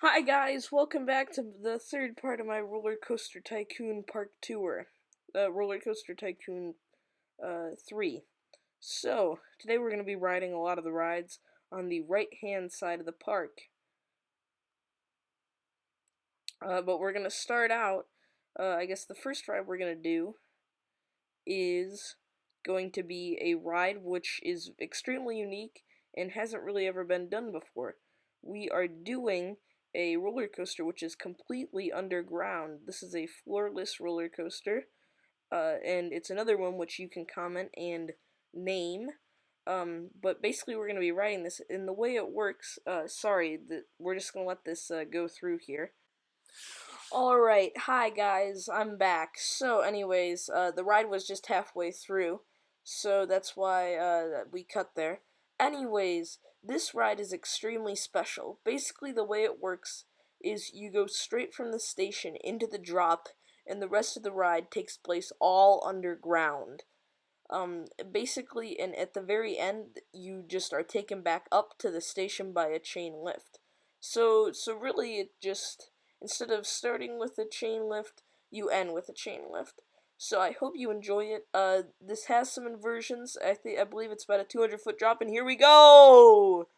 Hi guys, welcome back to the third part of my Roller Coaster Tycoon Park Tour. Roller Coaster Tycoon 3. So, today we're going to be riding a lot of the rides on the right-hand side of the park. But we're going to start out, I guess the first ride we're going to do is going to be a ride which is extremely unique and hasn't really ever been done before. We are doing a roller coaster which is completely underground. This is a floorless roller coaster, and it's another one which you can comment and name. But basically, we're going to be riding this. And the way it works, we're just going to let this go through here. Alright, hi guys, I'm back. So anyways, the ride was just halfway through, so that's why we cut there. Anyways, this ride is extremely special. Basically the way it works is you go straight from the station into the drop, and the rest of the ride takes place all underground. Basically, and at the very end, you just are taken back up to the station by a chain lift. So really, it just instead of starting with a chain lift, you end with a chain lift. So I hope you enjoy it. This has some inversions. I believe it's about a 200-foot drop, and here we go.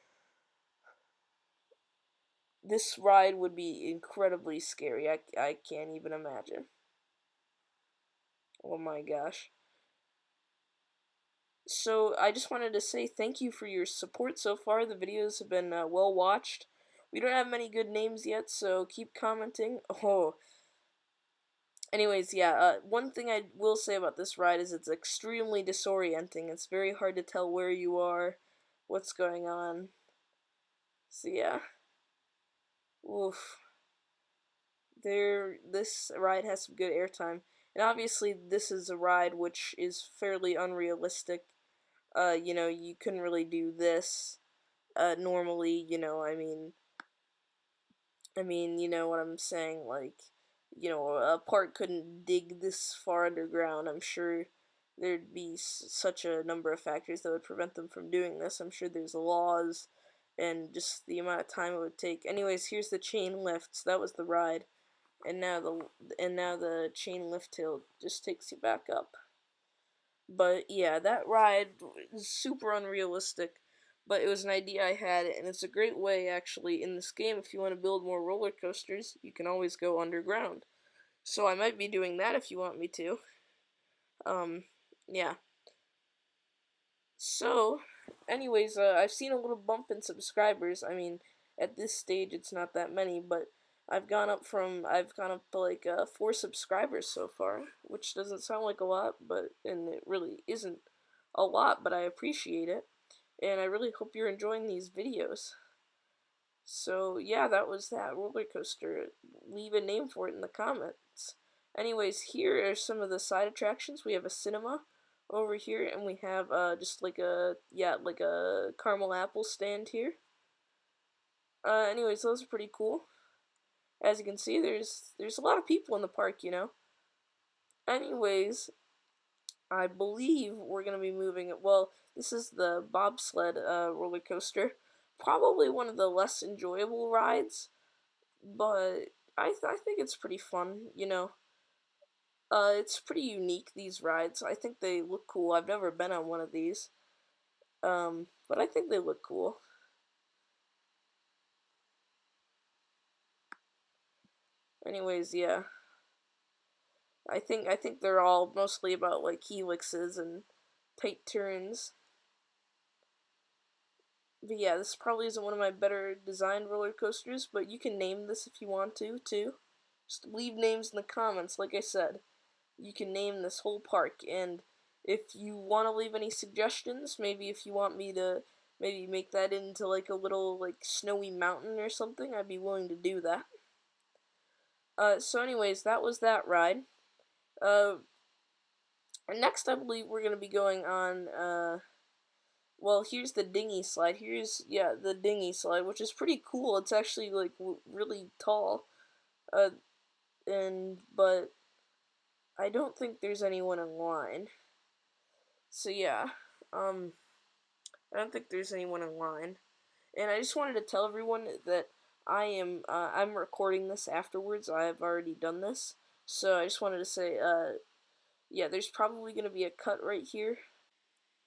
This ride would be incredibly scary. I can't even imagine. Oh my gosh. So I just wanted to say thank you for your support so far. The videos have been well watched. We don't have many good names yet, so keep commenting. Oh, anyways, yeah. One thing I will say about this ride is it's extremely disorienting. It's very hard to tell where you are, what's going on. So yeah, oof. This ride has some good airtime, and obviously this is a ride which is fairly unrealistic. You couldn't really do this normally, you know what I'm saying, like, a park couldn't dig this far underground. I'm sure there'd be such a number of factors that would prevent them from doing this. I'm sure there's laws and just the amount of time it would take. Anyways, here's the chain lift. So that was the ride, and now the chain lift hill just takes you back up. But yeah, that ride is super unrealistic, but it was an idea I had, and it's a great way, actually, in this game, if you want to build more roller coasters, you can always go underground. So I might be doing that if you want me to. Yeah. So, anyways, I've seen a little bump in subscribers. I mean, at this stage, it's not that many, but I've gone up to like 4 subscribers so far, which doesn't sound like a lot, and it really isn't a lot, but I appreciate it, and I really hope you're enjoying these videos. So yeah, that was that roller coaster. Leave a name for it in the comments. Anyways, here are some of the side attractions. We have a cinema over here, and we have just like a caramel apple stand here. Anyways, those are pretty cool. As you can see, there's a lot of people in the park. Anyways, I believe we're gonna be moving it. Well, this is the bobsled roller coaster. Probably one of the less enjoyable rides, but I think it's pretty fun. It's pretty unique, these rides. I think they look cool. I've never been on one of these, but I think they look cool. Anyways, yeah. I think they're all mostly about like helixes and tight turns. But yeah, this probably isn't one of my better designed roller coasters, but you can name this if you want to, too. Just leave names in the comments, like I said. You can name this whole park, and if you want to leave any suggestions, maybe if you want me to maybe make that into like a little like snowy mountain or something, I'd be willing to do that. So anyways, that was that ride. Uh, Next I believe we're gonna be going on, well, here's the dinghy slide. Yeah, the dinghy slide, which is pretty cool. It's actually like really tall. Uh, but I don't think there's anyone in line. So yeah, I don't think there's anyone in line. And I just wanted to tell everyone that I'm recording this afterwards. I have already done this, so I just wanted to say, yeah, there's probably gonna be a cut right here.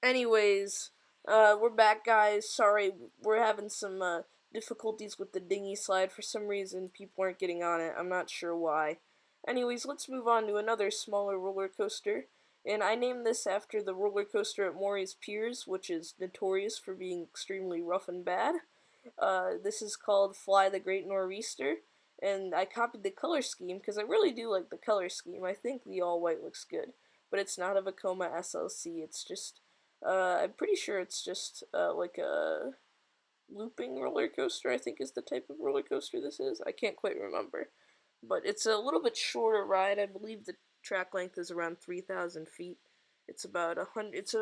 Anyways, we're back, guys. Sorry, we're having some difficulties with the dinghy slide for some reason. People aren't getting on it. I'm not sure why. Anyways, let's move on to another smaller roller coaster. And I named this after the roller coaster at Maury's Piers, which is notorious for being extremely rough and bad. This is called Fly the Great Nor'easter, and I copied the color scheme because I really do like the color scheme. I think the all white looks good, but it's not a Vekoma SLC. It's just, I'm pretty sure it's just like a looping roller coaster. I think is the type of roller coaster this is. I can't quite remember, but it's a little bit shorter ride. I believe the track length is around 3,000 feet. It's about 100. It's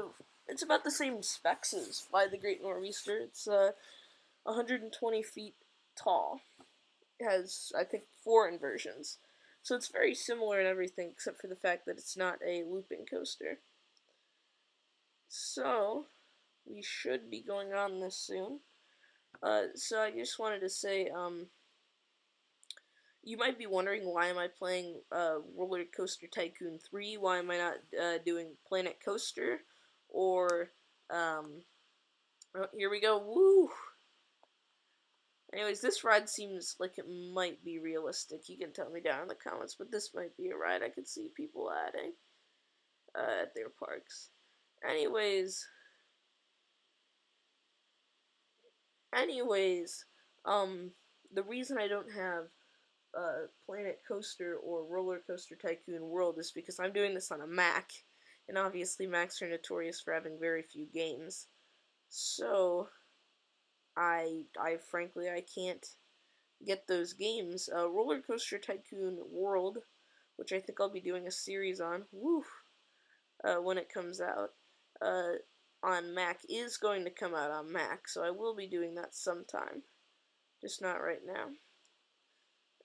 about the same specs as Fly the Great Nor'easter. It's 120 feet tall. It has, I think, 4 inversions. So it's very similar in everything except for the fact that it's not a looping coaster. So, we should be going on this soon. So I just wanted to say, you might be wondering why am I playing Roller Coaster Tycoon 3? Why am I not doing Planet Coaster? Or, oh, here we go, woo! Anyways, this ride seems like it might be realistic. You can tell me down in the comments, but this might be a ride I could see people adding at their parks. Anyways, anyways, the reason I don't have Planet Coaster or Roller Coaster Tycoon World is because I'm doing this on a Mac, and obviously Macs are notorious for having very few games. So, I frankly, I can't get those games. Roller Coaster Tycoon World, which I think I'll be doing a series on, when it comes out, on Mac, is going to come out on Mac, so I will be doing that sometime. Just not right now.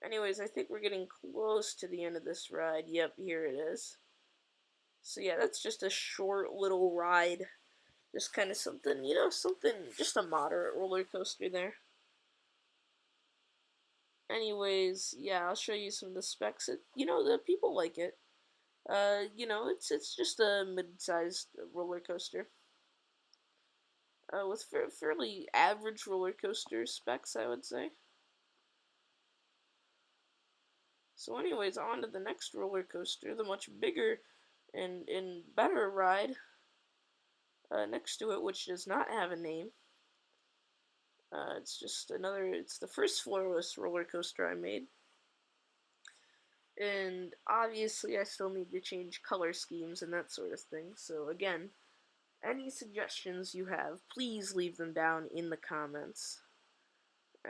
Anyways, I think we're getting close to the end of this ride. Yep, here it is. So yeah, that's just a short little ride. Just kind of something, something, just a moderate roller coaster there. Anyways, yeah, I'll show you some of the specs. The people like it. It's just a mid-sized roller coaster. With fairly average roller coaster specs, I would say. So anyways, on to the next roller coaster, the much bigger and better ride next to it, which does not have a name. It's the first floorless roller coaster I made. And obviously I still need to change color schemes and that sort of thing, so again, any suggestions you have, please leave them down in the comments.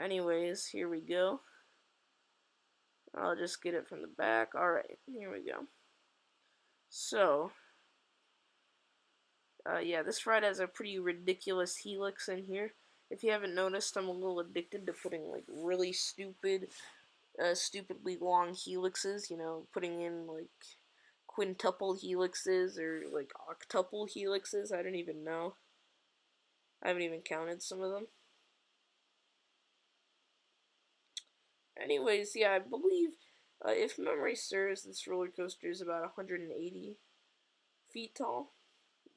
Anyways, here we go. I'll just get it from the back. Alright, here we go. So, yeah, this ride has a pretty ridiculous helix in here. If you haven't noticed, I'm a little addicted to putting, like, really stupidly long helixes, putting in, like, quintuple helixes or, like, octuple helixes. I don't even know. I haven't even counted some of them. Anyways, yeah, I believe, if memory serves, this roller coaster is about 180 feet tall,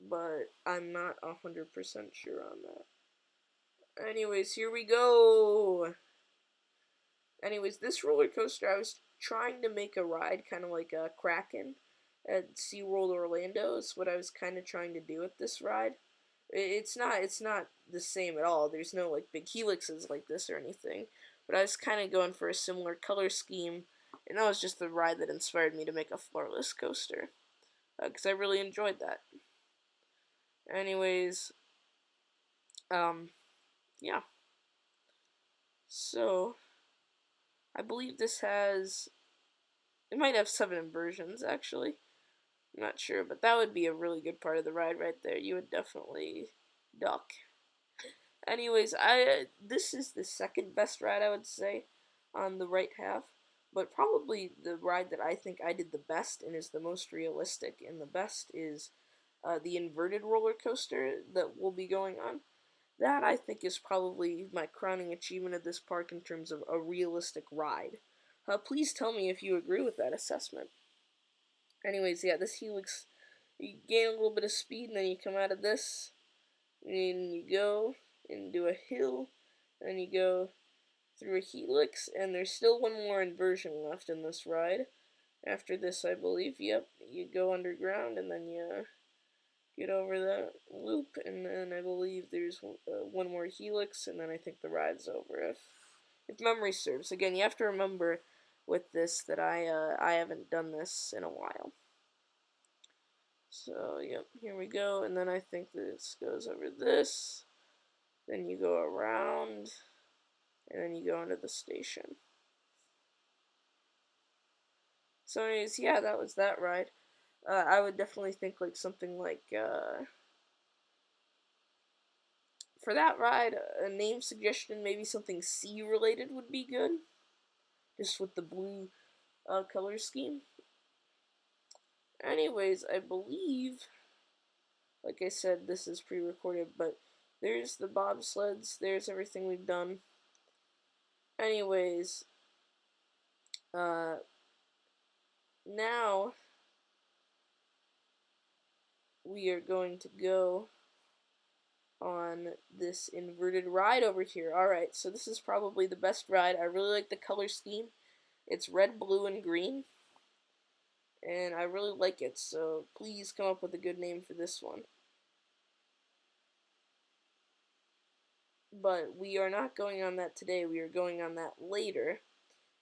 but I'm not 100% sure on that. Anyways, here we go! Anyways, this roller coaster, I was trying to make a ride kind of like a Kraken at SeaWorld Orlando is what I was kind of trying to do with this ride. It's not the same at all. There's no like big helixes like this or anything. But I was kind of going for a similar color scheme, and that was just the ride that inspired me to make a floorless coaster. Because I really enjoyed that. Anyways, yeah. So, I believe this has, it might have 7 inversions, actually. I'm not sure, but that would be a really good part of the ride right there. You would definitely duck. Anyways, this is the second best ride, I would say, on the right half. But probably the ride that I think I did the best and is the most realistic and the best is the inverted roller coaster that we'll be going on. that I think is probably my crowning achievement of this park in terms of a realistic ride. Please tell me if you agree with that assessment. Anyways, yeah, this helix, you gain a little bit of speed, and then you come out of this, and you go and do a hill, and you go through a helix, and there's still one more inversion left in this ride. After this, I believe, yep, you go underground, and then you get over that loop, and then I believe there's one more helix, and then I think the ride's over, if memory serves. Again, you have to remember with this that I haven't done this in a while. So, yep, here we go, and then I think this goes over this, then you go around, and then you go into the station. So anyways, yeah, that was that ride. I would definitely think like something like, for that ride, a name suggestion, maybe something sea related would be good, just with the blue color scheme. Anyways, I believe, like I said, this is pre-recorded, but there's the bobsleds, there's everything we've done. Anyways, now we are going to go on this inverted ride over here. Alright, so this is probably the best ride. I really like the color scheme. It's red, blue, and green, and I really like it, so please come up with a good name for this one. But we are not going on that today. We are going on that later.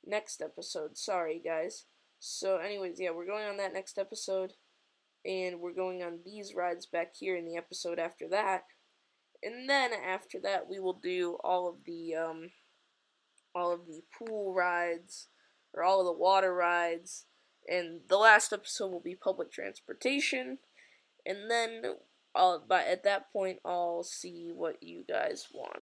Next episode. Sorry, guys. So anyways, yeah, we're going on that next episode, and we're going on these rides back here in the episode after that. And then after that, we will do all of the pool rides, or all of the water rides, and the last episode will be public transportation. And then, at that point, I'll see what you guys want.